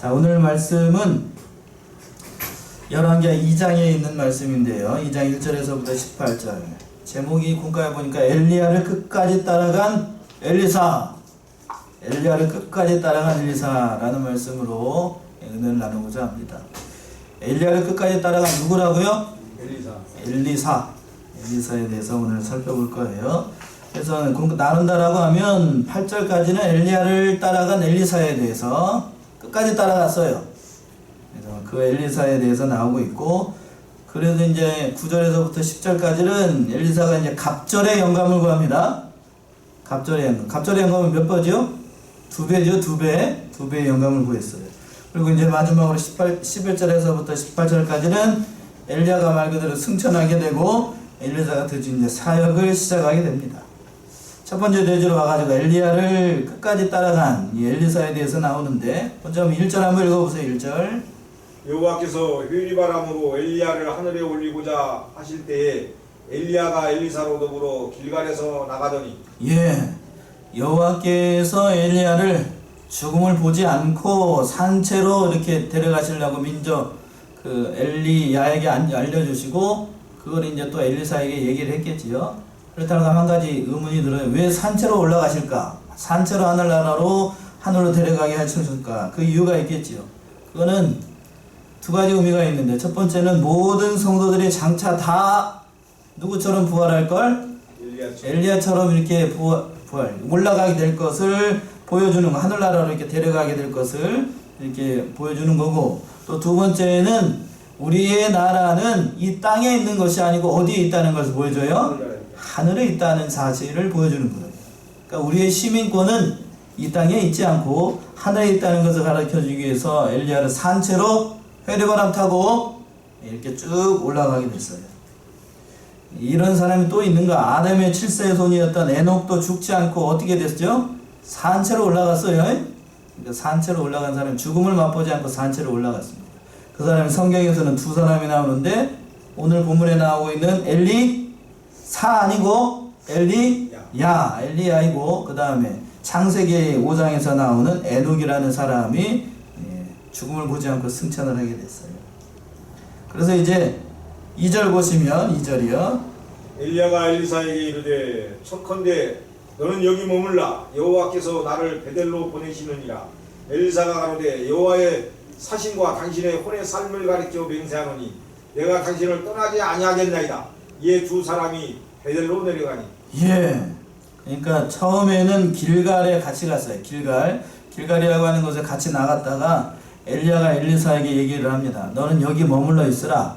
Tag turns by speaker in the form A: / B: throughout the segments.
A: 자, 오늘 말씀은 열왕기하 2장에 있는 말씀인데요. 2장 1절에서부터 18절. 제목이 공과에 보니까 엘리야를 끝까지 따라간 엘리사. 엘리야를 끝까지 따라간 엘리사라는 말씀으로 은혜를 나누고자 합니다. 엘리야를 끝까지 따라간 누구라고요? 엘리사에 대해서 오늘 살펴볼 거예요. 그래서 나눈다라고 하면 8절까지는 엘리야를 따라간 엘리사에 대해서 끝까지 따라갔어요. 그래서 그 엘리사에 대해서 나오고 있고, 그래서 이제 9절에서부터 10절까지는 엘리사가 이제 갑절의 영감을 구합니다. 갑절의 영감은 몇 번이죠? 2배죠, 2배. 2배의 영감을 구했어요. 그리고 이제 마지막으로 11절에서부터 18절까지는 엘리야가 말 그대로 승천하게 되고 엘리사가 드디어 이제 사역을 시작하게 됩니다. 첫 번째 대지로 와가지고 엘리야를 끝까지 따라간 이 엘리사에 대해서 나오는데, 먼저 1절 한번 읽어보세요. 1절.
B: 여호와께서 회리바람으로 엘리야를 하늘에 올리고자 하실 때에 엘리야가 엘리사로 더불어 길갈에서 나가더니,
A: 예, 여호와께서 엘리야를 죽음을 보지 않고 산채로 이렇게 데려가시려고 그 엘리야에게 알려주시고, 그걸 이제 또 엘리사에게 얘기를 했겠지요. 그렇다고 한 가지 의문이 들어요. 왜 산채로 올라가실까? 산채로 하늘로 데려가게 하실까? 그 이유가 있겠지요. 그거는 두 가지 의미가 있는데, 첫 번째는 모든 성도들이 장차 다 누구처럼 부활할걸? 엘리야처럼 이렇게 올라가게 될 것을 보여주는 거, 하늘나라로 이렇게 데려가게 될 것을 이렇게 보여주는 거고, 또 두 번째는 우리의 나라는 이 땅에 있는 것이 아니고 어디에 있다는 것을 보여줘요? 하늘에 있다는 사실을 보여주는 거예요. 그러니까 우리의 시민권은 이 땅에 있지 않고 하늘에 있다는 것을 가르쳐주기 위해서 엘리야를 산채로 회리바람 타고 이렇게 쭉 올라가게 됐어요. 이런 사람이 또 있는가? 아담의 7세의 손이었던 에녹도 죽지 않고 어떻게 됐죠? 산채로 올라갔어요. 그러니까 산채로 올라간 사람이 죽음을 맛보지 않고 산채로 올라갔습니다. 그 사람이 성경에서는 두 사람이 나오는데, 오늘 본문에 나오고 있는 엘리사 아니고 엘리야이고, 그 다음에 창세기 5장에서 나오는 에녹이라는 사람이 죽음을 보지 않고 승천을 하게 됐어요. 그래서 이제 2절 보시면, 2절이요.
B: 엘리야가 엘리사에게 이르되, 척컨대 너는 여기 머물라. 여호와께서 나를 베델로 보내시느니라. 엘리사가 가로되, 여호와의 사신과 당신의 혼의 삶을 가르쳐 맹세하노니 내가 당신을 떠나지 아니하겠나이다. 이에 두 사람이 베델로 내려가니.
A: 예. 그러니까 처음에는 길갈에 같이 갔어요. 길갈이라고 하는 곳에 같이 나갔다가 엘리야가 엘리사에게 얘기를 합니다. 너는 여기 머물러 있으라.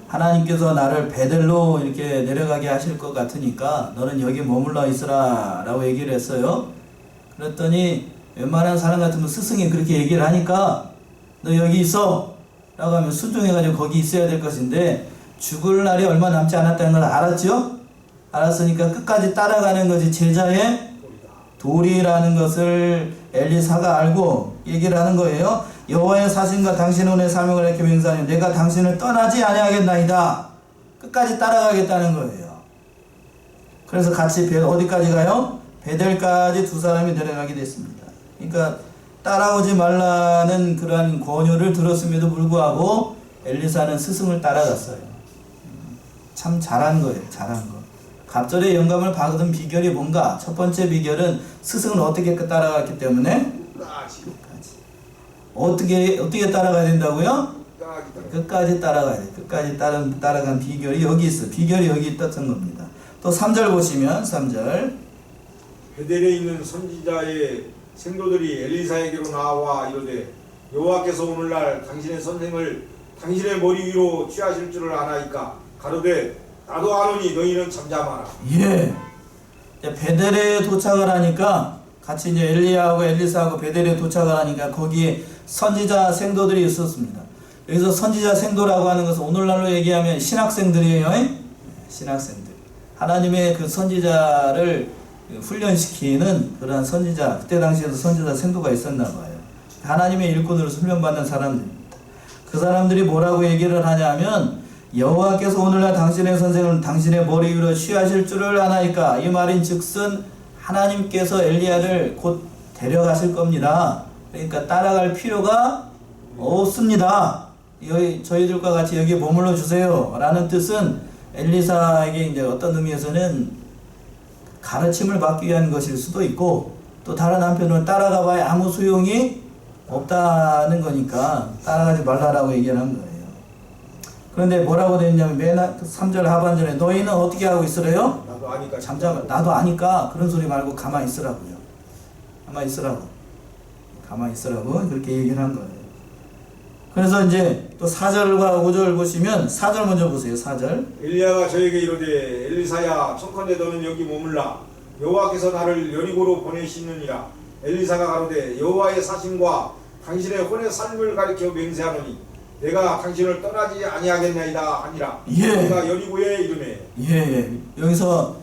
A: 하나님께서 나를 베델로 이렇게 내려가게 하실 것 같으니까 너는 여기 머물러 있으라 라고 얘기를 했어요. 그랬더니 웬만한 사람 같으면 스승이 그렇게 얘기를 하니까 너 여기 있어 라고 하면 순종해가지고 거기 있어야 될 것인데, 죽을 날이 얼마 남지 않았다는 걸 알았죠? 알았으니까 끝까지 따라가는 것이 제자의 도리라는 것을 엘리사가 알고 얘기를 하는 거예요. 여호와의 사신과 당신의 혼의 사명을 이렇게 맹세하니 내가 당신을 떠나지 아니하겠나이다. 끝까지 따라가겠다는 거예요. 그래서 같이 어디까지 가요? 베델까지 두 사람이 내려가게 됐습니다. 그러니까 따라오지 말라는 그러한 권유를 들었음에도 불구하고 엘리사는 스승을 따라갔어요. 참 잘한 거예요. 잘한 거. 갑절의 영감을 받은 비결이 뭔가? 첫 번째 비결은 스승을 어떻게 따라갔기 때문에 어떻게 따라가야 된다고요? 끝까지 따라가야 돼. 끝까지 따라간 비결이 여기 있어. 비결이 여기 있다는 겁니다. 또 3절 보시면, 3절.
B: 베델에 있는 선지자의 생도들이 엘리사에게로 나와 이르되, 여호와께서 오늘날 당신의 선생을 당신의 머리 위로 취하실 줄을 아나이까? 가로되 나도 아노니 너희는 잠잠하라.
A: 예. 베델에 도착을 하니까, 같이 이제 엘리야하고 엘리사하고 베델에 도착을 하니까 거기에 선지자 생도들이 있었습니다. 여기서 선지자 생도라고 하는 것은 오늘날로 얘기하면 신학생들이에요. 신학생들. 하나님의 그 선지자를 훈련시키는 그러한 선지자, 그때 당시에도 선지자 생도가 있었나 봐요. 하나님의 일꾼으로서 훈련받는 사람들입니다. 그 사람들이 뭐라고 얘기를 하냐면, 여호와께서 오늘날 당신의 선생을 당신의 머리 위로 취하실 줄을 아나이까? 이 말인 즉슨 하나님께서 엘리야를 곧 데려가실 겁니다. 그러니까 따라갈 필요가 없습니다. 여기 저희들과 같이 여기에 머물러 주세요. 라는 뜻은 엘리사에게 이제 어떤 의미에서는 가르침을 받기 위한 것일 수도 있고, 또 다른 한편으로는 따라가 봐야 아무 소용이 없다는 거니까 따라가지 말라라고 얘기를 한 거예요. 그런데 뭐라고 되어 있냐면 맨 3절 하반절에 너희는 어떻게 하고 있으래요?
B: 나도 아니까
A: 나도 아니까 그런 소리 말고 가만히 있으라고요. 가만히 있으라고. 가만히 있으라고 그렇게 얘기를 한 거예요. 그래서 이제 또 4절과 5절 보시면 4절 먼저 보세요. 4절.
B: 엘리야가 저에게 이르되 엘리사야 청컨대 너는 여기 머물라 여호와께서 나를 여리고로 보내시느니라. 엘리사가 가로되 여호와의 사심과 당신의 혼의 삶을 가리켜 맹세하노니 내가 당신을 떠나지 아니하겠나이다 하니라.
A: 예.
B: 내가 여리고에 이르매.
A: 예. 여기서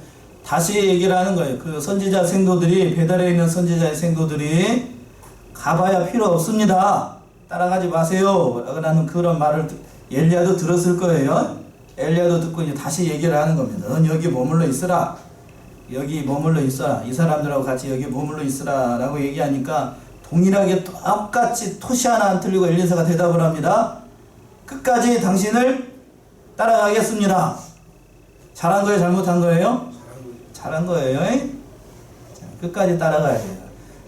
A: 다시 얘기를 하는 거예요. 그 선지자 생도들이, 배달에 있는 선지자의 생도들이 가봐야 필요 없습니다. 따라가지 마세요. 라는 그런 말을 엘리야도 들었을 거예요. 엘리야도 듣고 이제 다시 얘기를 하는 겁니다. 넌 여기 머물러 있으라. 여기 머물러 있어라. 이 사람들하고 같이 여기 머물러 있으라. 라고 얘기하니까 동일하게 똑같이 토시 하나 안 틀리고 엘리사가 대답을 합니다. 끝까지 당신을 따라가겠습니다. 잘한 거예요? 잘못한 거예요? 잘한 거예요. 자, 끝까지 따라가야 돼요.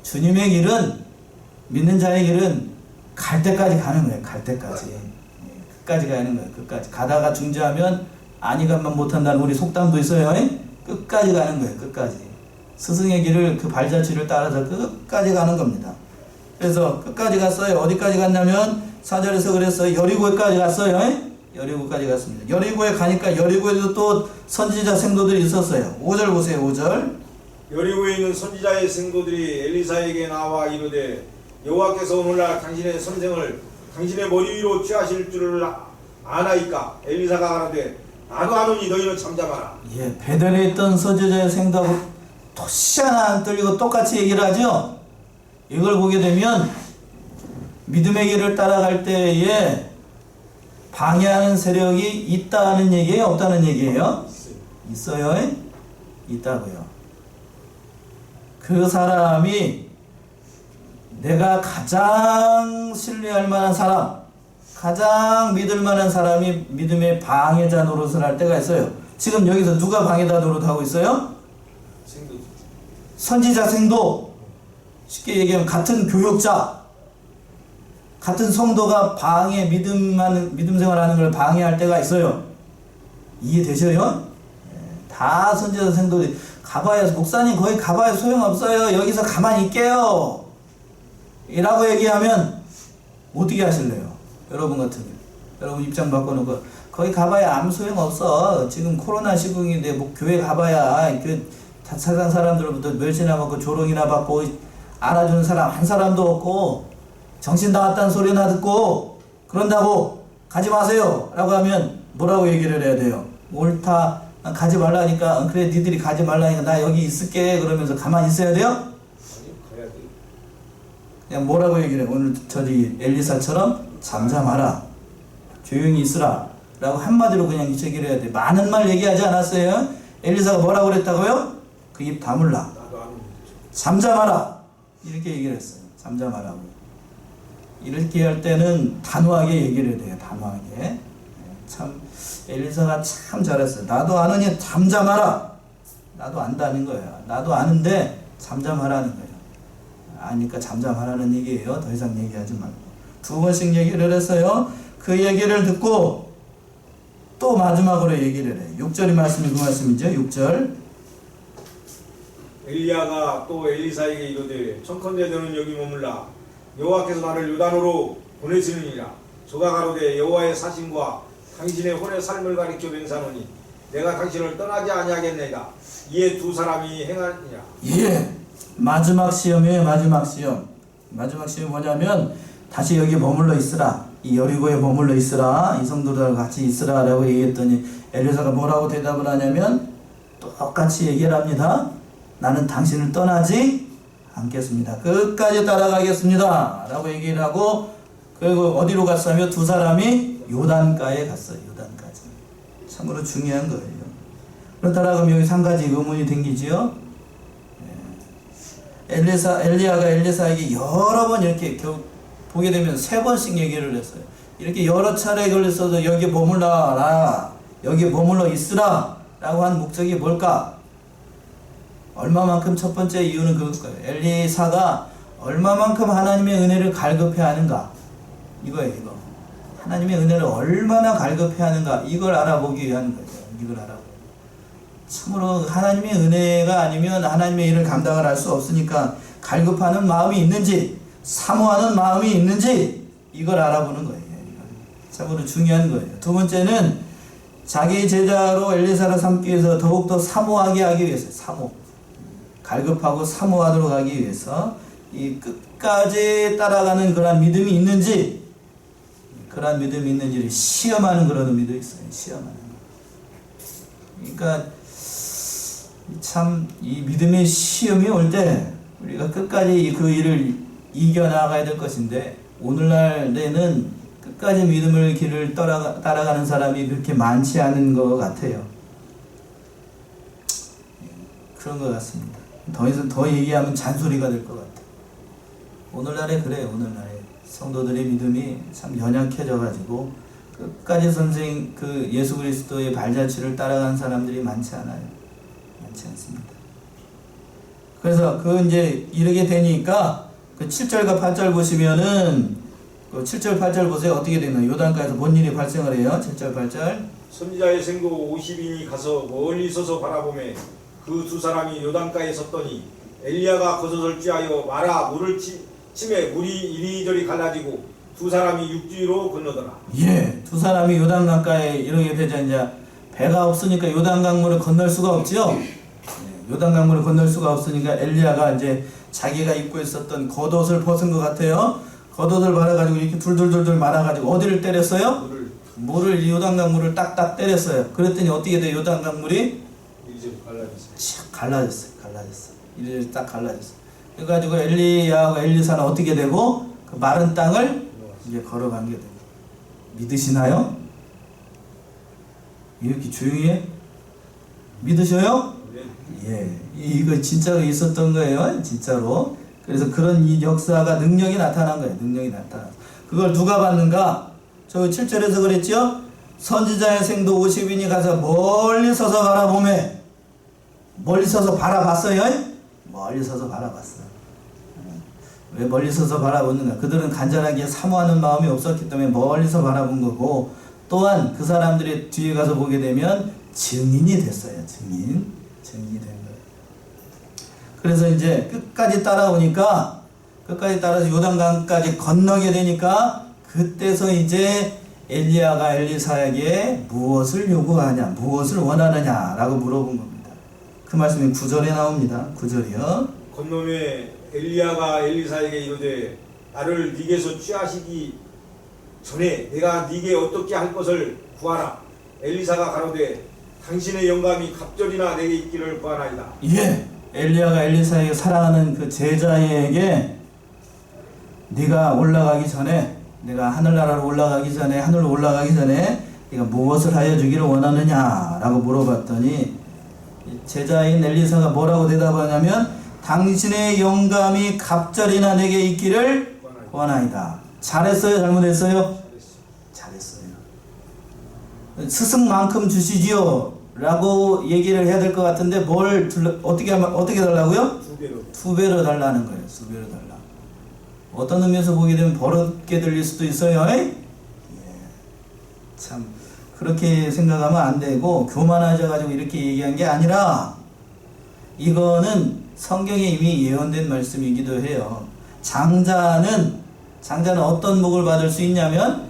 A: 주님의 길은, 믿는 자의 길은 갈 때까지 가는 거예요. 갈 때까지. 끝까지 가는 거예요. 끝까지. 가다가 중지하면 아니가만 못한다는 우리 속담도 있어요. 끝까지 가는 거예요. 끝까지. 스승의 길을, 그 발자취를 따라서 끝까지 가는 겁니다. 그래서 끝까지 갔어요. 어디까지 갔냐면 4절에서 그랬어요. 여리고에까지 갔어요. 여리고까지 갔습니다. 여리고에 가니까 여리고에도 또 선지자 생도들이 있었어요. 5절 보세요. 5절.
B: 여리고에 있는 선지자의 생도들이 엘리사에게 나와 이르되 여호와께서 오늘날 당신의 선생을 당신의 머리 위로 취하실 줄을 아나이까. 엘리사가 가라되 나도 아노니 너희는 잠잠하라.
A: 예, 베델에 있던 선지자의 생도하고 토시 하나 안 떨리고 똑같이 얘기를 하죠. 이걸 보게 되면 믿음의 길을 따라갈 때에 방해하는 세력이 있다는 얘기예요? 없다는 얘기예요? 있어요. 있다고요. 그 사람이 내가 가장 신뢰할 만한 사람, 가장 믿을 만한 사람이 믿음의 방해자 노릇을 할 때가 있어요. 지금 여기서 누가 방해자 노릇하고 있어요? 선지자 생도. 쉽게 얘기하면 같은 교육자, 같은 성도가 믿음 생활하는 걸 방해할 때가 있어요. 이해되셔요? 다 선지자 생도들이 가봐야, 목사님 거기 가봐야 소용없어요. 여기서 가만히 있게요. 이라고 얘기하면 어떻게 하실래요? 여러분 같으면. 여러분 입장 바꿔놓고 거기 가봐야 아무 소용없어. 지금 코로나 시국인데 뭐 교회 가봐야 그 세상 사람들로부터 멸시나 받고 조롱이나 받고 알아주는 사람 한 사람도 없고 정신 나갔다는 소리나 듣고 그런다고 가지 마세요 라고 하면 뭐라고 얘기를 해야 돼요? 옳다, 가지 말라니까. 그래 니들이 가지 말라니까 나 여기 있을게 그러면서 가만히 있어야 돼요?
B: 아니 가야 돼.
A: 그냥 뭐라고 얘기를 해요? 오늘 저기 엘리사처럼 잠잠하라, 조용히 있으라 라고 한마디로 그냥 얘기를 해야 돼. 많은 말 얘기하지 않았어요? 엘리사가 뭐라고 그랬다고요? 그 입 다물라,
B: 나도 아노니.
A: 잠잠하라 이렇게 얘기를 했어요. 잠잠하라고. 이렇게 할 때는 단호하게 얘기를 해야 돼요. 단호하게. 참 엘리사가 참 잘했어요. 나도 아느니 잠잠하라. 나도 안다는 거야. 나도 아는데 잠잠하라는 거예요. 아니까 잠잠하라는 얘기예요. 더 이상 얘기하지 말고. 두 번씩 얘기를 했어요. 그 얘기를 듣고 또 마지막으로 얘기를 해요. 6절이 말씀이 그 말씀이죠. 6절.
B: 엘리야가 또 엘리사에게 이르되 청컨대 너는 여기 머물라 여호와께서 나를 요단으로 보내시느니라. 저가 가로되 여호와의 사심과 당신의 혼의 삶을 가리켜 맹세하노니 내가 당신을 떠나지 아니하겠나이다. 이에 두 사람이 행하니라.
A: 예, 마지막 시험이에요. 마지막 시험. 마지막 시험이 뭐냐면 다시 여기 머물러 있으라. 이 여리고에 머물러 있으라. 이 성도들과 같이 있으라 라고 얘기했더니 엘리사가 뭐라고 대답을 하냐면 똑같이 얘기를 합니다. 나는 당신을 떠나지 않겠습니다. 끝까지 따라가겠습니다 라고 얘기를 하고, 그리고 어디로 갔어요? 두 사람이 요단가에 갔어요. 요단까지. 참으로 중요한 거예요. 그렇다라고 하면 여기 한 가지 의문이 생기지요. 엘리야가 엘리사에게 여러 번 이렇게 보게 되면 3번씩 얘기를 했어요. 이렇게 여러 차례 걸렸어도 여기 머물러라, 여기 머물러 있으라 라고 한 목적이 뭘까? 얼마만큼, 첫 번째 이유는 그거예요. 엘리사가 얼마만큼 하나님의 은혜를 갈급해 하는가, 이거예요. 이거 하나님의 은혜를 얼마나 갈급해 하는가, 이걸 알아보기 위한 거예요. 이걸 알아보고, 참으로 하나님의 은혜가 아니면 하나님의 일을 감당을 할 수 없으니까 갈급하는 마음이 있는지, 사모하는 마음이 있는지, 이걸 알아보는 거예요. 참으로 중요한 거예요. 두 번째는 자기 제자로 엘리사를 삼기 위해서 더욱더 사모하게 하기 위해서, 사모, 갈급하고 사모하도록 하기 위해서 이 끝까지 따라가는 그런 믿음이 있는지, 그런 믿음이 있는지를 시험하는 그런 의미도 있어요. 시험하는 거. 그러니까 참 이 믿음의 시험이 올 때 우리가 끝까지 그 일을 이겨나가야 될 것인데, 오늘날에는 끝까지 믿음의 길을 따라가는 사람이 그렇게 많지 않은 것 같아요. 그런 것 같습니다. 더 이상 더 얘기하면 잔소리가 될 것 같아요. 오늘날에 그래요. 오늘날에 성도들의 믿음이 참 연약해져가지고 끝까지 그 예수 그리스도의 발자취를 따라간 사람들이 많지 않아요. 많지 않습니다. 그래서 이제 이르게 되니까 그 7절과 8절 보시면은, 그 7절 8절 보세요. 어떻게 되나? 요단가에서 뭔 일이 발생을 해요? 7절 8절.
B: 선지자의 생도 50인이 가서 멀리 서서 바라보매 그 두 사람이 요단가에 섰더니 엘리야가 겉옷을 쥐하여 마라 물을 치매 물이 이리저리 갈라지고 두 사람이 육지로 건너더라.
A: 예, 두 사람이 요단강가에 이르게 되자 이제 배가 없으니까 요단강물을 건널 수가 없죠. 요단강물을 건널 수가 없으니까 엘리야가 이제 자기가 입고 있었던 겉옷을 벗은 것 같아요. 겉옷을 말아가지고 이렇게 둘둘둘둘 말아가지고 어디를 때렸어요? 물을 요단강물을 딱딱 때렸어요. 그랬더니 어떻게 돼요? 요단강물이
B: 이제
A: 갈라졌어요. 이제 딱 갈라졌어요. 그래가지고 엘리야하고 엘리사는 어떻게 되고 그 마른 땅을 이제 걸어간 게 됩니다. 믿으시나요? 이렇게 조용히 해? 믿으셔요? 예, 이거 진짜로 있었던 거예요. 진짜로. 그래서 그런 이 역사가, 능력이 나타난 거예요. 능력이 나타나. 그걸 누가 봤는가? 저 7절에서 그랬죠? 선지자의 생도 50인이 가서 멀리 서서 바라보매, 멀리 서서 바라봤어요? 멀리 서서 바라봤어요. 왜 멀리 서서 바라보는가? 그들은 간절하게 사모하는 마음이 없었기 때문에 멀리서 바라본 거고, 또한 그 사람들이 뒤에 가서 보게 되면 증인이 됐어요. 증인이 된 거예요. 그래서 이제 끝까지 따라오니까, 끝까지 따라서 요단강까지 건너게 되니까, 그때서 이제 엘리야가 엘리사에게 무엇을 요구하냐, 무엇을 원하느냐 라고 물어본 겁니다. 그 말씀이 9절에 나옵니다. 9절이요.
B: 건너매 엘리야가 엘리사에게 이르되 나를 네게서 취하시기 전에 내가 네게 어떻게 할 것을 구하라. 엘리사가 가로되 당신의 영감이 갑절이나 내게 있기를 구하나이다.
A: 예, 엘리야가 엘리사에게, 사랑하는 그 제자에게 네가 올라가기 전에, 내가 하늘나라로 올라가기 전에, 하늘로 올라가기 전에 네가 무엇을 하여 주기를 원하느냐 라고 물어봤더니, 제자인 엘리사가 뭐라고 대답하냐면 당신의 영감이 갑절이나 내게 있기를 원하이다. 잘했어요? 잘못했어요? 잘했어요. 스승만큼 주시지요 라고 얘기를 해야 될 것 같은데, 어떻게 달라고요? 두 배로 달라는 거예요. 두 배로 달라. 어떤 의미에서 보게 되면 버릇게 들릴 수도 있어요. 예. 참 그렇게 생각하면 안 되고, 교만하셔가지고 이렇게 얘기한 게 아니라, 이거는 성경에 이미 예언된 말씀이기도 해요. 장자는 어떤 복을 받을 수 있냐면,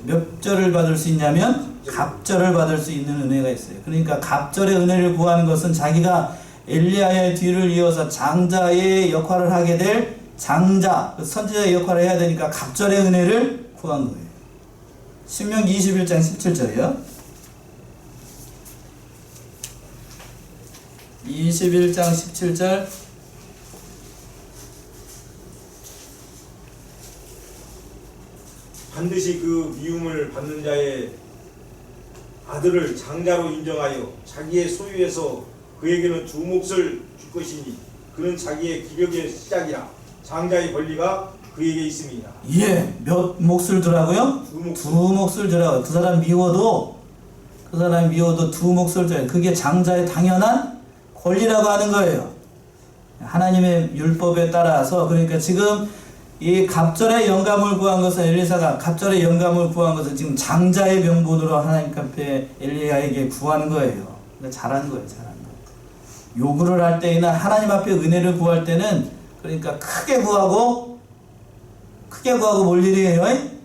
A: 몇 절을 받을 수 있냐면 갑절을 받을 수 있는 은혜가 있어요. 그러니까 갑절의 은혜를 구하는 것은 자기가 엘리야의 뒤를 이어서 장자의 역할을 하게 될 장자, 선지자의 역할을 해야 되니까 갑절의 은혜를 구한 거예요. 신명기 21장 17절이요. 21장 17절.
B: 반드시 그 미움을 받는 자의 아들을 장자로 인정하여 자기의 소유에서 그에게는 두 몫을 줄 것이니 그는 자기의 기력의 시작이라. 장자의 권리가 그에게 있음이니라.
A: 예, 몇 몫을 주라고요? 두 몫을 주라고요. 그 사람 미워도 두 몫을 줘요. 그게 장자의 당연한 권리라고 하는 거예요. 하나님의 율법에 따라서. 그러니까 지금 이 갑절의 영감을 구한 것은, 엘리사가 갑절의 영감을 구한 것은 지금 장자의 명분으로 하나님 앞에 엘리야에게 구하는 거예요. 그러니까 잘하는 거예요. 잘하는 거예요. 요구를 할 때나 하나님 앞에 은혜를 구할 때는, 그러니까 크게 구하고 뭘 일이에요?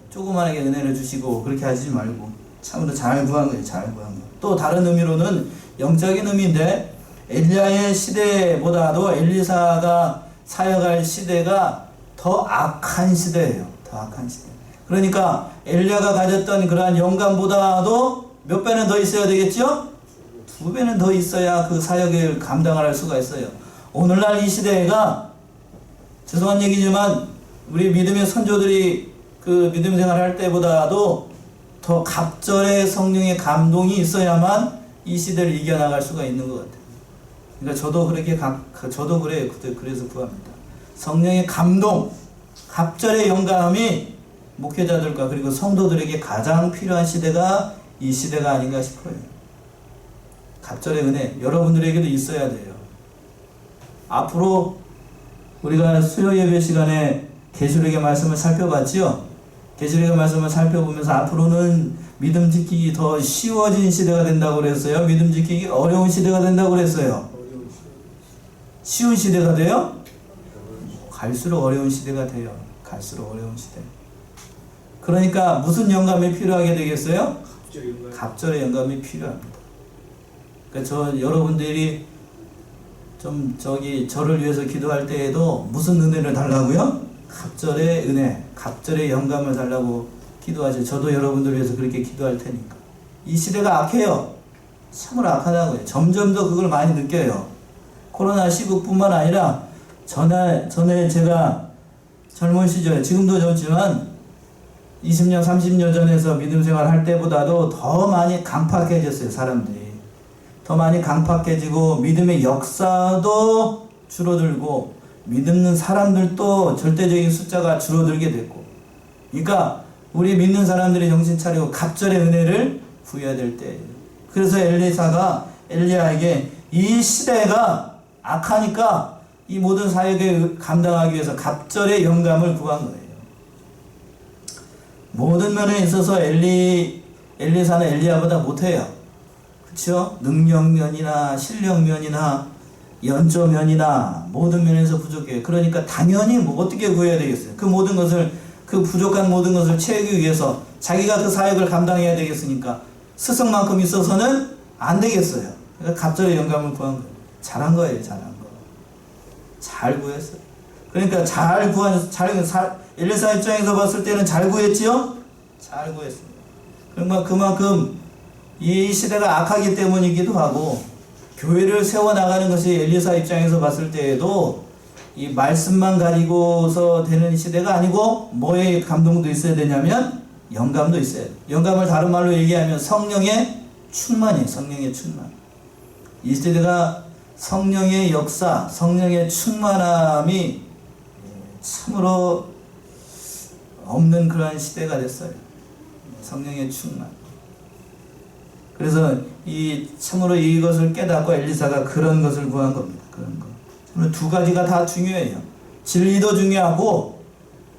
A: 조그만하게 은혜를 주시고 그렇게 하지 말고 참으로 잘 구한 거예요. 잘 구한 거. 또 다른 의미로는 영적인 의미인데, 엘리야의 시대보다도 엘리사가 사역할 시대가 더 악한 시대예요. 더 악한 시대. 그러니까 엘리야가 가졌던 그러한 영감보다도 몇 배는 더 있어야 되겠죠? 2배는 더 있어야 그 사역을 감당할 수가 있어요. 오늘날 이 시대가, 죄송한 얘기지만 우리 믿음의 선조들이 그 믿음 생활할 때보다도 더 갑절의 성령의 감동이 있어야만 이 시대를 이겨나갈 수가 있는 것 같아요. 그러니까 저도 그래요. 그래서 구합니다. 성령의 감동, 갑절의 영감이 목회자들과 그리고 성도들에게 가장 필요한 시대가 이 시대가 아닌가 싶어요. 갑절의 은혜, 여러분들에게도 있어야 돼요. 앞으로 우리가 수요 예배 시간에 계시록의 말씀을 살펴봤지요. 계시록의 말씀을 살펴보면서 앞으로는 믿음 지키기 더 쉬워진 시대가 된다고 그랬어요? 믿음 지키기 어려운 시대가 된다고 그랬어요? 쉬운 시대가 돼요? 갈수록 어려운 시대가 돼요. 갈수록 어려운 시대. 그러니까 무슨 영감이 필요하게 되겠어요? 갑절의 영감이 필요합니다. 그러니까 여러분들이 좀 저를 위해서 기도할 때에도 무슨 은혜를 달라고요? 갑절의 은혜, 갑절의 영감을 달라고 기도하죠. 저도 여러분들 위해서 그렇게 기도할 테니까. 이 시대가 악해요. 참으로 악하다고요. 점점 더 그걸 많이 느껴요. 코로나 시국뿐만 아니라 전에 제가 젊은 시절에, 지금도 젊지만 20년, 30년 전에서 믿음 생활 할 때보다도 더 많이 강팍해졌어요. 사람들이. 더 많이 강팍해지고 믿음의 역사도 줄어들고 믿는 사람들도 절대적인 숫자가 줄어들게 됐고, 그러니까 우리 믿는 사람들이 정신 차리고 갑절의 은혜를 구해야 될 때예요. 그래서 엘리사가 엘리야에게 이 시대가 악하니까 이 모든 사역을 감당하기 위해서 갑절의 영감을 구한 거예요. 모든 면에 있어서 엘리사는 엘리야보다 못해요. 그렇죠? 능력면이나 실력면이나 연조면이나 모든 면에서 부족해요. 그러니까 당연히 어떻게 구해야 되겠어요? 그 부족한 모든 것을 채우기 위해서 자기가 그 사역을 감당해야 되겠으니까 스승만큼 있어서는 안 되겠어요. 그러니까 갑절의 영감을 구한 거예요. 잘한 거예요. 잘한 거. 잘 구했어요. 그러니까 엘리사 입장에서 봤을 때는 잘 구했지요? 잘 구했습니다. 그러니까 그만큼 이 시대가 악하기 때문이기도 하고, 교회를 세워나가는 것이 엘리사 입장에서 봤을 때에도 이 말씀만 가지고서 되는 시대가 아니고 뭐의 감동도 있어야 되냐면 영감도 있어야 돼요. 영감을 다른 말로 얘기하면 성령의 충만이에요. 성령의 충만. 이 시대가 성령의 역사, 성령의 충만함이 참으로 없는 그러한 시대가 됐어요. 성령의 충만. 그래서 참으로 이것을 깨닫고 엘리사가 그런 것을 구한 겁니다. 그런 거. 두 가지가 다 중요해요. 진리도 중요하고,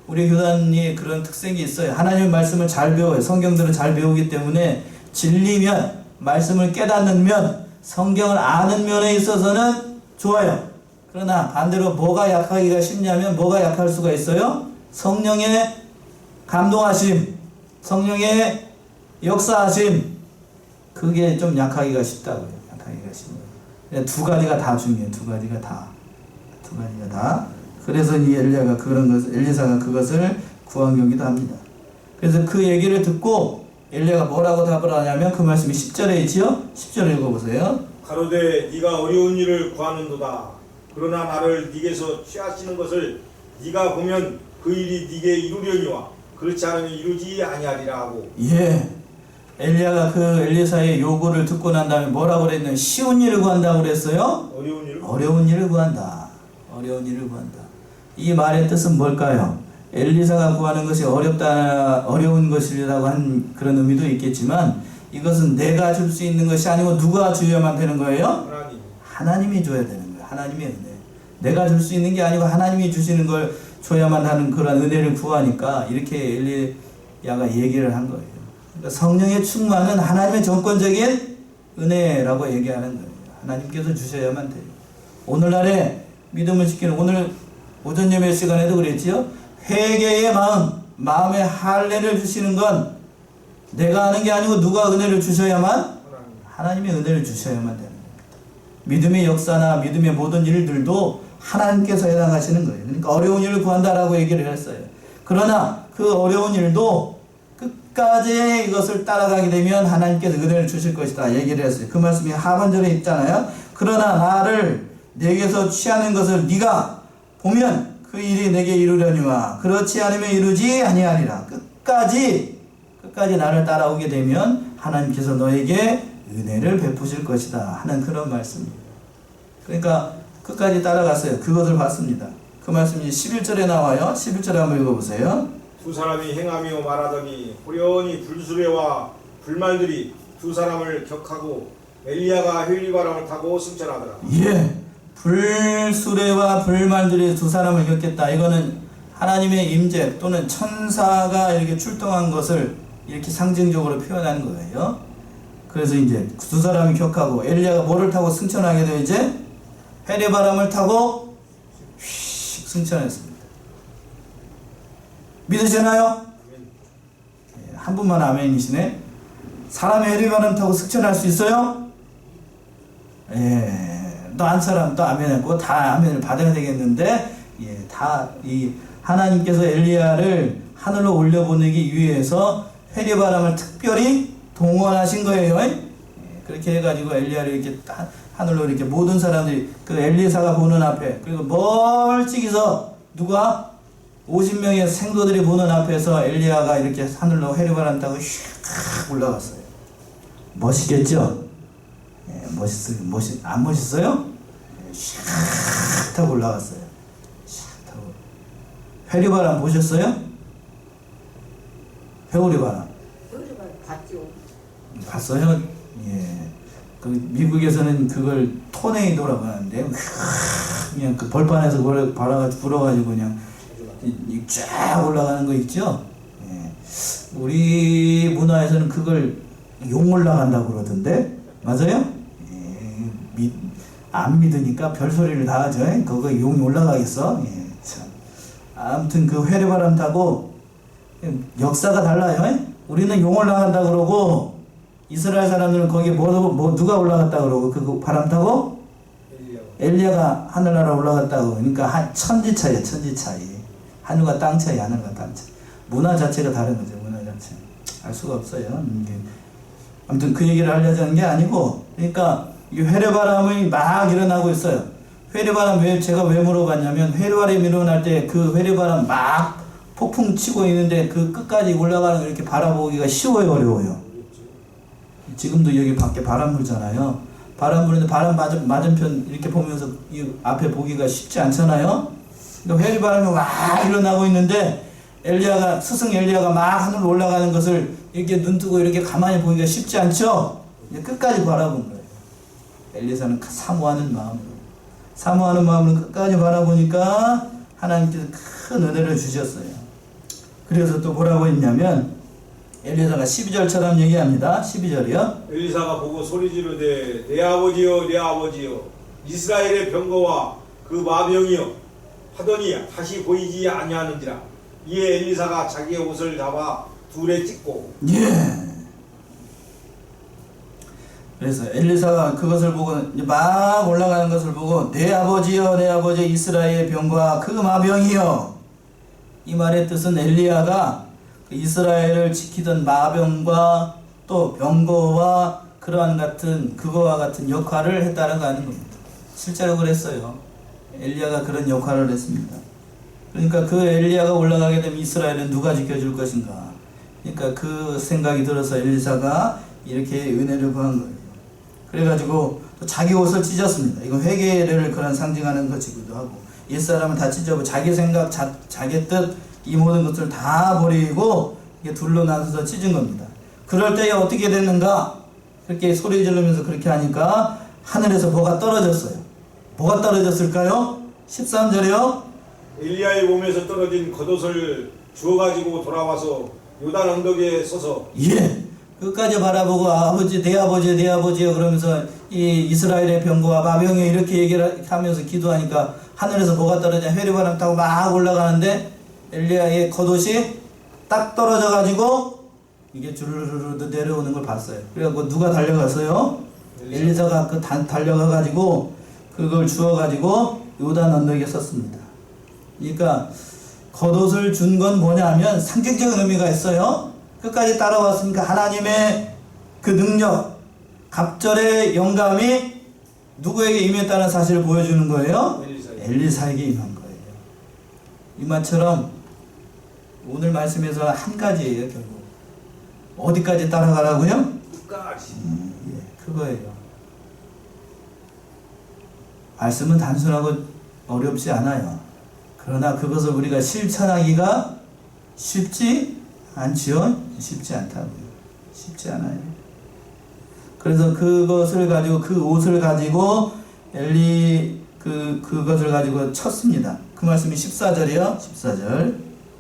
A: 우리 교단이 그런 특색이 있어요. 하나님의 말씀을 잘 배워요. 성경들을 잘 배우기 때문에 진리면, 말씀을 깨닫는 면, 성경을 아는 면에 있어서는 좋아요. 그러나 반대로 뭐가 약하기가 쉽냐면, 뭐가 약할 수가 있어요? 성령의 감동하심, 성령의 역사하심, 그게 좀 약하기가 쉽다고요. 약하기가 쉽어요. 두 가지가 다 중요해요. 두 가지가 다. 그래서 이 엘리사가 그것을 구한 경기도 합니다. 그래서 그 얘기를 듣고 엘리야가 뭐라고 답을 하냐면, 그 말씀이 10절에 있지요? 10절 읽어보세요.
B: 가로되 네가 어려운 일을 구하는도다. 그러나 나를 네게서 취하시는 것을 네가 보면 그 일이 네게 이루려니와 그렇지 않으면 이루지 아니하리라 하고.
A: 예. 엘리야가 그 엘리사의 요구를 듣고 난 다음에 뭐라고 그랬냐면, 쉬운 일을 구한다고 그랬어요? 어려운 일을 구한다. 어려운 일을 구한다. 이 말의 뜻은 뭘까요? 엘리사가 구하는 것이 어려운 것이라고 한 그런 의미도 있겠지만, 이것은 내가 줄 수 있는 것이 아니고 누가 주어야만 되는 거예요?
B: 하나님.
A: 하나님이 줘야 되는 거예요. 하나님의 은혜. 내가 줄 수 있는 게 아니고 하나님이 주시는 걸 줘야만 하는 그런 은혜를 구하니까 이렇게 엘리야가 얘기를 한 거예요. 그러니까 성령의 충만은 하나님의 정권적인 은혜라고 얘기하는 거예요. 하나님께서 주셔야만 돼요. 오늘날의 믿음을 지키는, 오늘 오전 예배 시간에도 그랬지요. 회개의 마음의 할례를 주시는 건 내가 하는 게 아니고 누가 은혜를 주셔야만, 하나님의 은혜를 주셔야만 되는 겁니다. 믿음의 역사나 믿음의 모든 일들도 하나님께서 해당하시는 거예요. 그러니까 어려운 일을 구한다라고 얘기를 했어요. 그러나 그 어려운 일도 끝까지 이것을 따라가게 되면 하나님께서 은혜를 주실 것이다 얘기를 했어요. 그 말씀이 하반절에 있잖아요. 그러나 나를 내게서 취하는 것을 네가 보면 그 일이 내게 이루려니와 그렇지 않으면 이루지 아니하리라. 끝까지 나를 따라오게 되면 하나님께서 너에게 은혜를 베푸실 것이다 하는 그런 말씀입니다. 그러니까 끝까지 따라갔어요. 그것을 봤습니다. 그 말씀이 11절에 나와요. 11절에 한번 읽어보세요.
B: 두 사람이 행하며 말하더니 호련히 불수레와 불말들이 두 사람을 격하고 엘리야가 회리바람을 타고 승천하더라.
A: 예, 불수레와 불말들이 두 사람을 겪겠다. 이거는 하나님의 임재 또는 천사가 이렇게 출동한 것을 이렇게 상징적으로 표현하는 거예요. 그래서 이제 두 사람이 격하고 엘리야가 뭐를 타고 승천하게 되어 이제 회리바람을 타고 휙 승천했습니다. 믿으시나요? 예, 한 분만 아멘이시네. 사람이 회리바람 타고 승천할 수 있어요? 예, 또 한 사람 또 아멘했고 다 아멘을 받아야 되겠는데, 예, 다 이 하나님께서 엘리야를 하늘로 올려보내기 위해서 회리바람을 특별히 동원하신 거예요. 예, 그렇게 해가지고 엘리야를 이렇게 하늘로 이렇게 모든 사람들이 그 엘리사가 보는 앞에, 그리고 멀찍이서 누가 50명의 생도들이 보는 앞에서 엘리야가 이렇게 하늘로 회리바람 타고 슉 올라갔어요. 멋있겠죠? 예, 안 멋있어요? 예, 슉 타고 올라갔어요. 슉 타고. 회리바람 보셨어요? 회오리바람.
C: 회오리바람 봤죠.
A: 봤어요? 예. 그 미국에서는 그걸 토네이도라고 하는데, 그냥 그 벌판에서 불어가지고 그냥 쫙 올라가는 거 있죠? 예. 우리 문화에서는 그걸 용 올라간다고 그러던데, 맞아요? 예. 안 믿으니까 별소리를 다 하죠. 그거 용이 올라가겠어? 예. 참. 아무튼 그 회리바람 타고, 역사가 달라요. 우리는 용 올라간다 그러고, 이스라엘 사람들은 거기에 누가 올라갔다 그러고, 그 바람 타고? 엘리야가 하늘나라 올라갔다고. 그러니까 천지 차이야, 천지 차이. 하늘과 땅 차이, 하늘과 땅 차이. 문화 자체가 다른 거죠, 문화 자체. 알 수가 없어요. 아무튼 그 얘기를 하려고 하는 게 아니고, 그러니까 이 회리바람이 막 일어나고 있어요. 회리바람 제가 왜 물어봤냐면, 회리바람이 일어날 때 그 회리바람 막 폭풍 치고 있는데 그 끝까지 올라가는 걸 이렇게 바라보기가 쉬워요, 어려워요? 지금도 여기 밖에 바람 불잖아요. 바람 부는데 바람 맞은편 이렇게 보면서 이 앞에 보기가 쉽지 않잖아요. 그러니까 회리바람이 막 일어나고 있는데 스승 엘리야가 막 하늘로 올라가는 것을 이렇게 눈 뜨고 이렇게 가만히 보기가 쉽지 않죠. 끝까지 바라본 거예요. 엘리사는 사모하는 마음으로 끝까지 바라보니까 하나님께서 큰 은혜를 주셨어요. 그래서 또 뭐라고 했냐면, 엘리사가 12절처럼 얘기합니다. 12절이요.
B: 엘리사가 보고 소리 지르되 내 아버지여 내 아버지여 이스라엘의 병거와 그 마병이여 하더니 다시 보이지 아니하는지라. 이에 엘리사가 자기의 옷을 잡아 둘에 찢고.
A: 예. 그래서 엘리사가 그것을 보고 막 올라가는 것을 보고 내 아버지여 내 아버지 이스라엘의 병거와 그 마병이여. 이 말의 뜻은 엘리야가 이스라엘을 지키던 마병과 또 병거와 그거와 같은 역할을 했다는 거 아닌 겁니다. 실제로 그랬어요. 엘리야가 그런 역할을 했습니다. 그러니까 그 엘리야가 올라가게 되면 이스라엘은 누가 지켜줄 것인가. 그러니까 그 생각이 들어서 엘리사가 이렇게 은혜를 구한 거예요. 그래가지고 또 자기 옷을 찢었습니다. 이건 회개를 그런 상징하는 것이기도 하고, 옛사람은 다 찢어고 자기 생각, 자기 뜻, 이 모든 것을 다 버리고 이게 둘로 나눠서 찢은 겁니다. 그럴 때에 어떻게 됐는가? 그렇게 소리 지르면서 그렇게 하니까 하늘에서 뭐가 떨어졌어요. 뭐가 떨어졌을까요? 13절이요.
B: 엘리야의 몸에서 떨어진 겉옷을 주워가지고 돌아와서 요단 언덕에 서서
A: 예. 끝까지 바라보고 아버지 내 아버지 내 아버지요 그러면서 이 이스라엘의 병거와 마병이 이렇게 얘기를 하면서 기도하니까 하늘에서 뭐가 떨어져 회류바람 타고 막 올라가는데 엘리야의 겉옷이 딱 떨어져 가지고 이게 주르르르 내려오는 걸 봤어요. 그래갖고 누가 달려갔어요? 엘리사가 그 달려가 가지고 그걸 주워 가지고 요단 언덕에 섰습니다. 그러니까 겉옷을 준 건 뭐냐면 상징적인 의미가 있어요. 끝까지 따라왔으니까 하나님의 그 능력, 갑절의 영감이 누구에게 임했다는 사실을 보여주는 거예요? 엘리사에게 임한 거예요. 이 말처럼 오늘 말씀에서 한 가지예요, 결국. 어디까지 따라가라고요?
B: 끝까지.
A: 예, 그거예요. 말씀은 단순하고 어렵지 않아요. 그러나 그것을 우리가 실천하기가 쉽지 않지요? 쉽지 않다고요. 쉽지 않아요. 그래서 그것을 가지고 그 옷을 가지고 그것을 가지고 쳤습니다. 그 말씀이 14절이요. 14절.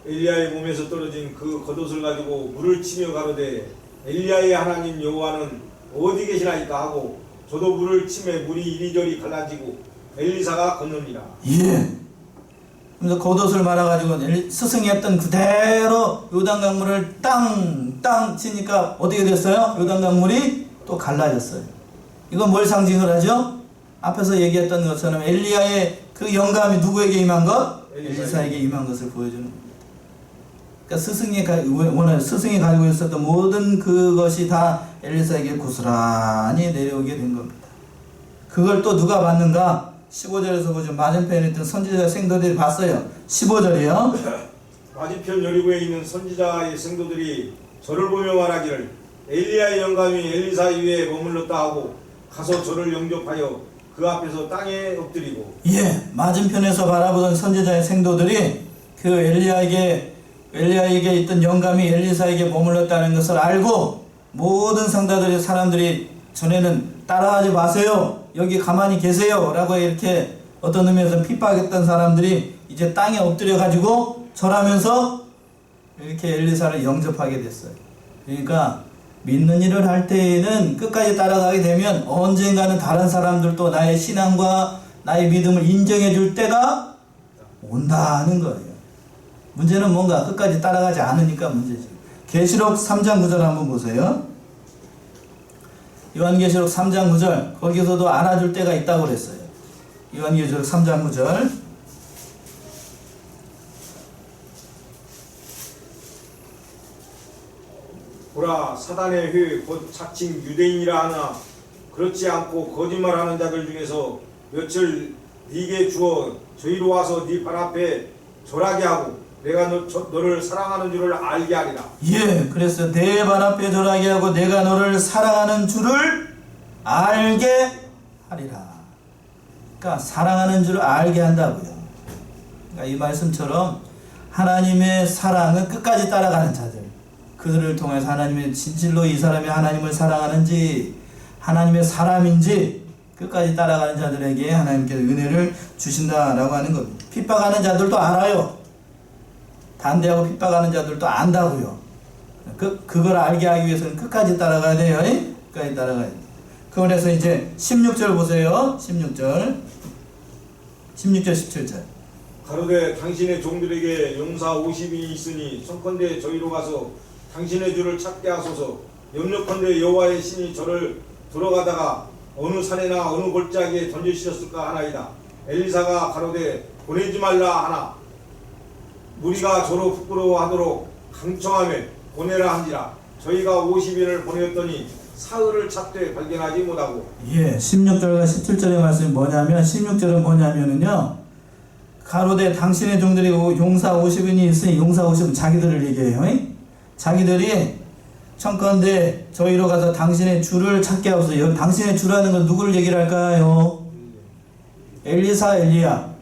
B: 엘리야의 몸에서 떨어진 그 겉옷을 가지고 물을 치며 가로되 엘리야의 하나님 여호와는 어디 계시나이까 하고 저도 물을 치매 물이 이리저리 갈라지고 엘리사가 건너니라.
A: 예. 그래서 겉옷을 말아가지고 스승이 했던 그대로 요단강물을 땅 치니까 어떻게 됐어요? 요단강물이 또 갈라졌어요. 이건 뭘 상징을 하죠? 앞에서 얘기했던 것처럼 엘리야의 그 영감이 누구에게 임한 것? 엘리사에게 임한 것을 보여주는 겁니다. 그러니까 스승이 가지고 있었던 모든 그것이 다 엘리사에게 고스란히 내려오게 된 겁니다. 그걸 또 누가 봤는가? 15절에서 보죠. 맞은편에 있던 선지자 생도들이 봤어요. 15절이요.
B: 맞은편 여리고에 있는 선지자의 생도들이 저를 보며 말하기를 엘리야의 영감이 엘리사 위에 머물렀다 하고 가서 저를 영접하여 그 앞에서 땅에 엎드리고.
A: 예, 맞은편에서 바라보던 선지자의 생도들이 그 엘리야에게 있던 영감이 엘리사에게 머물렀다는 것을 알고 모든 사람들이 전에는 따라하지 마세요. 여기 가만히 계세요. 라고 이렇게 어떤 의미에서 핍박했던 사람들이 이제 땅에 엎드려 가지고 절하면서 이렇게 엘리사를 영접하게 됐어요. 그러니까 믿는 일을 할 때에는 끝까지 따라가게 되면 언젠가는 다른 사람들도 나의 신앙과 나의 믿음을 인정해 줄 때가 온다는 거예요. 문제는 뭔가 끝까지 따라가지 않으니까 문제죠. 계시록 3장 9절 한번 보세요. 요한계시록 3장 9절 거기서도 알아줄 때가 있다고 그랬어요. 요한계시록 3장 9절
B: 보라 사단의 휘곧 자칭 유대인이라 하나 그렇지 않고 거짓말하는 자들 중에서 몇을 네게 주어 저희로 와서 네 발 앞에 절하게 하고 내가 너를 사랑하는 줄을 알게 하리라.
A: 예, 그래서 내 발 앞에 절하게 하고 내가 너를 사랑하는 줄을 알게 하리라. 그러니까 사랑하는 줄을 알게 한다고요. 그러니까 이 말씀처럼 하나님의 사랑은 끝까지 따라가는 자들, 그들을 통해서 하나님의 진실로 이 사람이 하나님을 사랑하는지 하나님의 사람인지 끝까지 따라가는 자들에게 하나님께서 은혜를 주신다라고 하는 겁니다. 핍박하는 자들도 알아요. 반대하고 핍박하는 자들도 안다고요. 그걸 알게 하기 위해서는 끝까지 따라가야 돼요. 끝까지 따라가야 돼요. 그래서 이제 16절 보세요. 16절 17절
B: 가로되 당신의 종들에게 용사 50인이 있으니 청컨대 저희로 가서 당신의 주를 찾게 하소서. 염려컨대 여호와의 신이 저를 들어가다가 어느 산에나 어느 골짜기에 던지셨을까 하나이다. 엘리사가 가로되 보내지 말라 하나 무리가 저로 부끄러워하도록 강청하며 보내라 한지라. 저희가 50인을 보내었더니 사흘을 찾되 발견하지 못하고.
A: 예, 16절과 17절의 말씀이 뭐냐면 16절은 뭐냐면은요 가로되 당신의 종들이 용사 50인이 있으니 용사 50은 자기들을 얘기해요. 자기들이 청컨대 저희로 가서 당신의 주를 찾게 하소서. 여기 당신의 주라는 건 누구를 얘기를 할까요? 엘리사, 엘리야.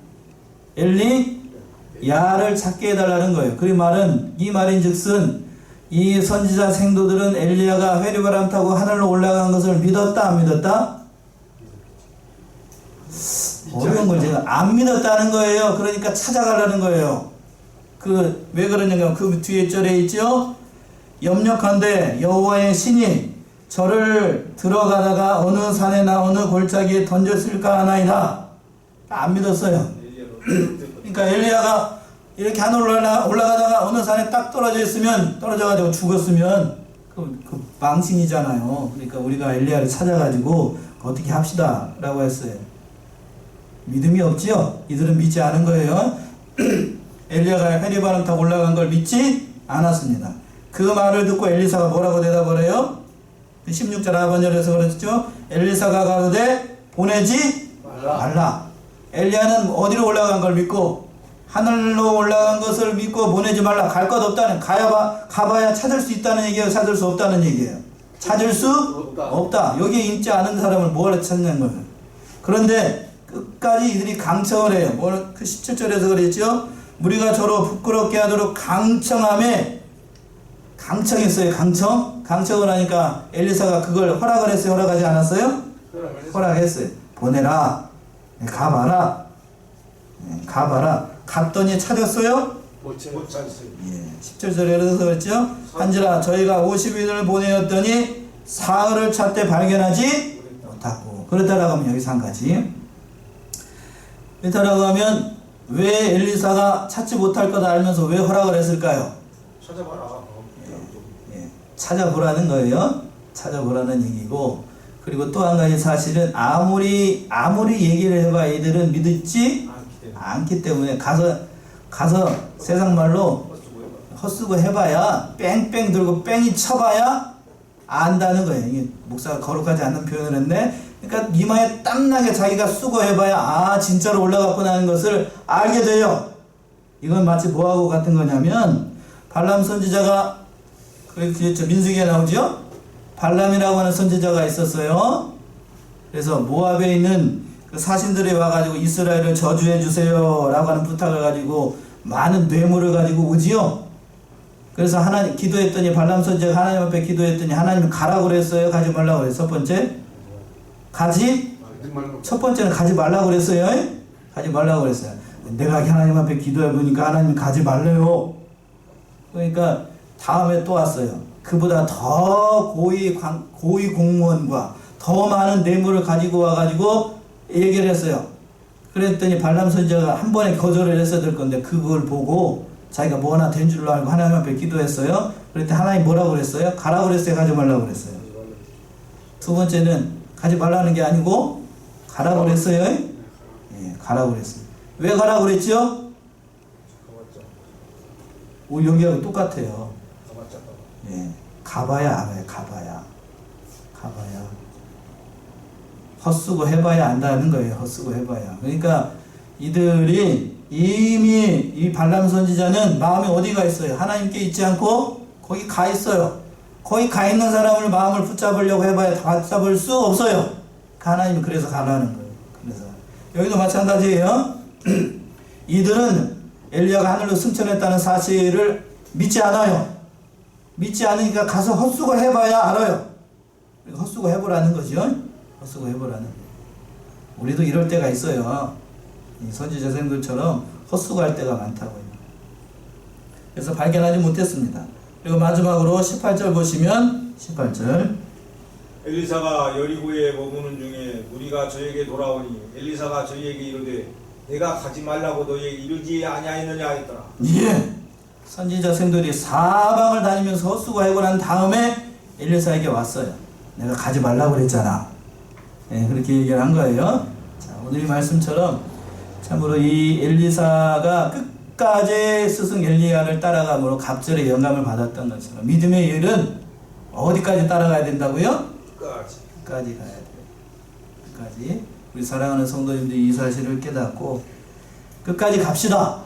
A: 야를 찾게 해달라는 거예요. 그 말은 이 말인즉슨 이 선지자 생도들은 엘리야가 회리바람 타고 하늘로 올라간 것을 믿었다 안 믿었다? 어려운 걸 제가 안 믿었다는 거예요. 그러니까 찾아가라는 거예요. 그 왜 그러냐면 그 뒤에 절에 있죠. 염려컨대 여호와의 신이 저를 들어가다가 어느 산에나 어느 골짜기에 던졌을까 하나이다. 안 믿었어요. 그러니까 엘리야가 이렇게 하늘 올라가다가 어느 산에 딱 떨어져가지고 죽었으면 그 망신이잖아요. 그러니까 우리가 엘리야를 찾아가지고 어떻게 합시다 라고 했어요. 믿음이 없지요. 이들은 믿지 않은 거예요. 엘리야가 회리바람 타고 올라간 걸 믿지 않았습니다. 그 말을 듣고 엘리사가 뭐라고 대답을 해요? 16절 하반절에서 그랬죠. 엘리사가 가로되 보내지 말라. 엘리야는 어디로 올라간 걸 믿고 하늘로 올라간 것을 믿고 보내지 말라. 갈 것 없다는, 가봐야 찾을 수 있다는 얘기예요, 찾을 수 없다는 얘기예요? 찾을 수 없다. 여기에 있지 않은 사람을 뭐하러 찾는 거예요? 그런데 끝까지 이들이 강청을 해요. 그 17절에서 그랬죠. 우리가 저로 부끄럽게 하도록 강청했어요. 강청을 하니까 엘리사가 그걸 허락을 했어요? 허락하지 않았어요? 허락했어요. 보내라. 가봐라. 갔더니 찾았어요?
B: 못 찾았어요.
A: 17절에서 그랬죠. 한지라 저희가 50인을 보내었더니 사흘을 찾되 발견하지 못하고. 그렇다라고 하면 여기서 한 가지. 그렇다라고 하면 왜 엘리사가 찾지 못할 거다 알면서 왜 허락을 했을까요?
B: 찾아봐라.
A: 찾아보라는 거예요. 찾아보라는 얘기고, 그리고 또 한 가지 사실은 아무리 얘기를 해봐 이들은 믿지 않기 때문에 가서 세상 말로 헛수고 해봐야 뺑뺑 들고 뺑이 쳐봐야 안다는 거예요. 이게 목사가 거룩하지 않는 표현을 했네. 그러니까 이마에 땀나게 자기가 수고해봐야 진짜로 올라갔구나 하는 것을 알게 돼요. 이건 마치 뭐하고 같은 거냐면 발람 선지자가 그렇죠. 민수기에 나오죠. 발람이라고 하는 선지자가 있었어요. 그래서 모압에 있는 그 사신들이 와가지고 이스라엘을 저주해 주세요 라고 하는 부탁을 가지고 많은 뇌물을 가지고 오지요. 그래서 하나님 기도했더니 발람 선지자가 하나님 앞에 기도했더니 하나님이 가라고 그랬어요? 가지 말라고 그랬어요? 첫 번째? 첫 번째는 가지 말라고 그랬어요? 가지 말라고 그랬어요. 내가 하나님 앞에 기도해 보니까 하나님이 가지 말래요. 그러니까 다음에 또 왔어요. 그보다 더 고위 공무원과 더 많은 뇌물을 가지고 와가지고 얘기를 했어요. 그랬더니 발람 선지자가 한 번에 거절을 했어야 될 건데 그걸 보고 자기가 뭐 하나 된 줄로 알고 하나님 앞에 기도했어요. 그랬더니 하나님 뭐라고 그랬어요? 가라고 그랬어요? 가지 말라고 그랬어요? 두 번째는 가지 말라는 게 아니고 가라고 그랬어요? 가라고 그랬어요. 왜 가라고 그랬죠? 여기하고 똑같아요. 가봐야 알아요. 가봐야 헛수고 해봐야 안다는 거예요. 헛수고 해봐야. 그러니까 이들이 이미 이 발람 선지자는 마음이 어디가 있어요? 하나님께 있지 않고 거기 가 있어요. 거기 가 있는 사람을 마음을 붙잡으려고 해봐야 붙잡을 수 없어요. 하나님이 그래서 가라는 거예요. 그래서 여기도 마찬가지예요. 이들은 엘리야가 하늘로 승천했다는 사실을 믿지 않아요. 믿지 않으니까 가서 헛수고 해봐야 알아요. 헛수고 해보라는 거죠. 헛수고 해보라는. 우리도 이럴 때가 있어요. 선지자 생들처럼 헛수고 할 때가 많다고요. 그래서 발견하지 못했습니다. 그리고 마지막으로 18절 보시면 18절
B: 엘리사가 여리고에 머무는 중에 우리가 저에게 돌아오니 엘리사가 저희에게 이르되 내가 가지 말라고 너희에게 이르지 아니하였느냐 했더라.
A: 선지자 생들이 사방을 다니면서 헛수고 해고 난 다음에 엘리사에게 왔어요. 내가 가지 말라고 그랬잖아. 그렇게 얘기를 한 거예요. 자, 오늘 이 말씀처럼 참으로 이 엘리사가 끝까지 스승 엘리야를 따라감으로 갑절의 영감을 받았던 것처럼 믿음의 일은 어디까지 따라가야 된다고요? 끝까지 가야 돼요. 끝까지. 우리 사랑하는 성도님들이 이 사실을 깨닫고 끝까지 갑시다.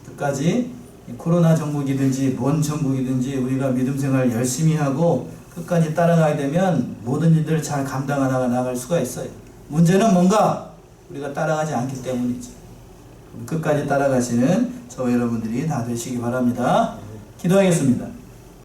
A: 끝까지 코로나 정국이든지 뭔 정국이든지 우리가 믿음 생활 열심히 하고 끝까지 따라가야 되면 모든 일들을 잘 감당하다가 나갈 수가 있어요. 문제는 뭔가 우리가 따라가지 않기 때문이죠. 끝까지 따라가시는 저와 여러분들이 다 되시기 바랍니다. 기도하겠습니다.